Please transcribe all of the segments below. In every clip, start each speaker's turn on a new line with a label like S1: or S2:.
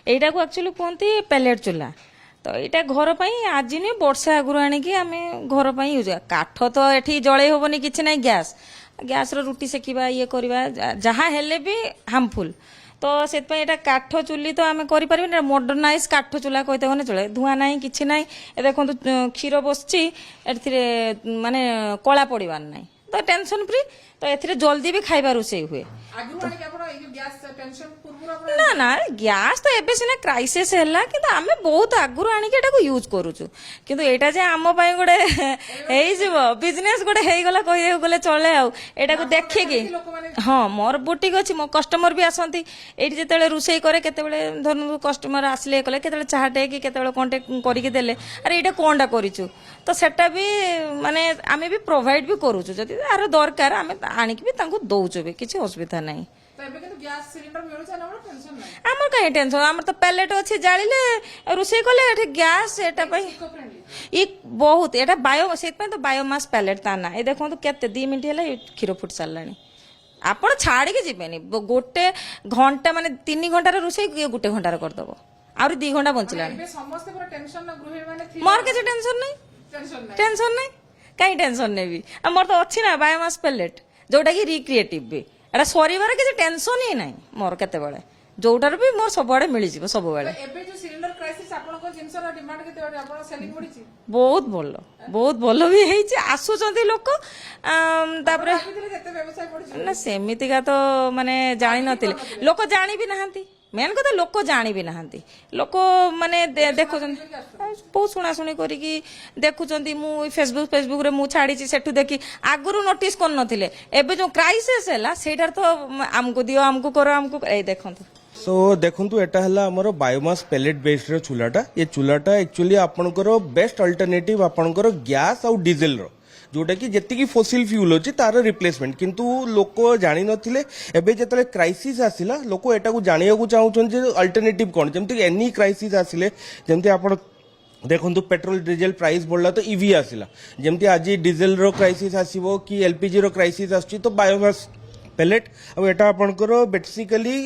S1: এইটা को एक्चुअली कहते पेलेट चूल्हा तो यहाँ घर पर आज नहीं वर्षे आगु आणिकी आम घर पर यूज काठ तो ये जड़े हेनी कि ना गैस गैस रुटी सेकिबा ये करवा जहाँ हेले भी हार्मफुल तो से काठ चुली तो आम कर मॉडर्नाइज काठ चूल्हा कहते हैं चले धुआं ना कि ना देखो क्षीर बसची माने कला पड़ार ना तो टेंशन फ्री तो ए जल्दी भी खाइबा रोषे हुए ना ना गैस तो एबे सिना क्राइसिस हैला किंतु आमे बहुत आगुरु आनिके एटा को यूज करूछु किंतु एटा जे आम पई गोटे हेई जिवो बिजनेस गोटे हेई गला कहि गले चले आ एटा को देखे कि हां मोर बुटीक अछि मो कस्टमर भी आसंती एठी जेतेले रुसई करे केतेबेले धरनु कस्टमर आसले कले केतेबेले चाहटे कि केतेबेले कांटेक्ट करिके देले अरे एटा कोनडा करिछु तो सेटा भी माने आमे भी प्रोवाइड भी करूछु जति आरो दरकार आमे आनिके भी तांको दउछु भी किछि असुविधा नाही आम कहीं टेंशन आम तो पैलेट अच्छे जाले रोषे कले गैस ये बहुत ये बायो से तो बायोमास पैलेट ता ना ये देखो केते 2 मिनट है क्षीर फुट सारा आप छाड़ी के जीवेनि गोटे घंटा माने 3 घंटार रोषे गोटे घंटार करदेव आउरी 2 घंटा बंचला मोर किसी टेंशन नहीं कहीं टेंशन नहीं मोर तो अच्छी ना बायोमास पैलेट जोटा कि रिक्रिएटिव भी एटा सरीबार किसी टेंशन ही नहीं मोर केते बेले जोटार भी मोर सब आड़े मिल जिवो सब बेले
S2: एबे जो सिलिंडर क्राइसिस आपनकर जिंसर डिमांड केते बेले आपन सेलिंग बढिछि
S1: बहुत भलो भी हेछि आसुचंती लोक तापरे
S2: केते व्यवसाय बढिछि
S1: ना सेमितिका तो माने जानि नथिले लोक जानि भी नाहंती मेन कथा लोक जानि भी नाहंती लोक माने देखुछन बहुत शुणा शुणी करिकी देखुछंती मु फेसबुक रे मु छाड़ी सेठु देखी आगुरु नोटिस कर नथिले एबे जो क्राइसिस हैला सेटार तो हमको दियो हमको करो हमको ए देखंतु
S3: सो देखंतु एटा हला हमर बायोमास पेलेट बेस्ड रो चूल्हाटा ये चूल्हाटा एक्चुअली आपनकर बेस्ट अल्टरनेटिव आपनकर गैस और डीजल रो जोटा कि जेतिकी फोसिल फ्यूल अछि तार रिप्लेसमेंट किंतु लोक जानि नथिले एबे जेतले क्राइसिस आसिला लोक एटा को जानिया को चाहुछन जे अल्टरनेटिव कोन जेमति एनी क्राइसिस आसिले जेमति आपण देखंतु पेट्रोल डीजल प्राइस बढ़ला तो ईवी आसिला जेमति आज डीजल रो क्राइसिस आसीबो कि एलपीजी रो क्राइसिस आछि तो बायोमास पेलेट अब एटा आपनकर basically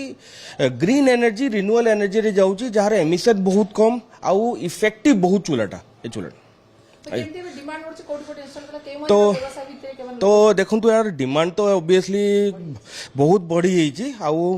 S3: green energy renewable energy रे जाउची जहार एमिशन बहुत कम आउ इफेक्टिव बहुत चूल्हाटा ए चूल्हाटा तो देखंतु यार डिमांड तो ऑब्वियसली बहुत बढ़ी जाइए आउ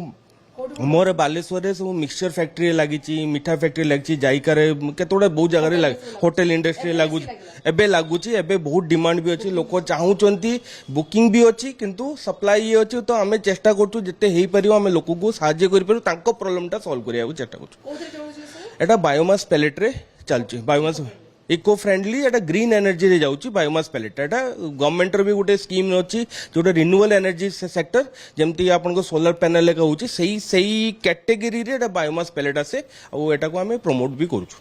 S3: मोर बालेश्वर सब मिक्सचर फैक्ट्री लगी मिठा फैक्ट्री लगी जाइकार केतोड़ा बहुत जगह होटेल इंडस्ट्री लगुच एबे लगुच एबे बहुत डिमांड भी अच्छी लोक चाहूँगी बुकिंग भी अच्छी किंतु सप्लाई ये अच्छी तो आम चेष्टा करूँ जिते हो पार आम लोक को साहाଯ୍य कर प्रॉब्लम टा सॉल्व करने चेष्टा करूँ बायोमास पेलेट रे चलची बायोमास इको फ्रेंडली एटा ग्रीन एनर्जी रे जाउची बायोमास पेलेट एटा गवर्नमेंट रो भी गोटे स्कीम अछि जोटा रिन्यूएबल एनर्जी सेक्टर जेमति आपन को सोलर पैनल लेका होची सही कैटेगरी रे एटा बायोमास पेलेट आसे और एटा को हमें प्रमोट भी करूछु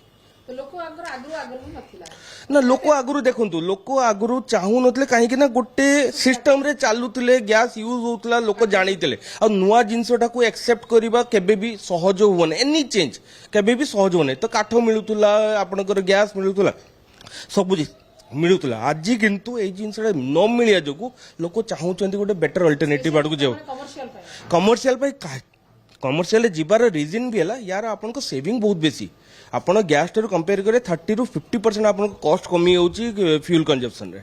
S2: तो लोक आगु नथिला
S3: ना लोक आगुरु देखंतु लोक आगुरु चाहू नथले काहे कि ना गोटे सिस्टम रे चालुतले गैस यूज होतला लोक जानितले आ नुवा जिंसटा को एक्सेप्ट करबा केबे भी सहज होने एनी चेंज केबे भी सहज होने तो काठ मिलुतला आपनकर गैस मिलुतला सब मिलुतला आज किंतु ए जिंसटा न मिलिया जोगु लोक चाहूचंती गोटे बेटर अल्टरनेटिव आडू जाओ कमर्शियल जीवार रिजन भी है यार आपन को सेविंग बहुत बेसी आपण गैस टर कंपेयर करे 30 to 50% आपन कॉस्ट कमी होची फ्यूल कंजप्शन रे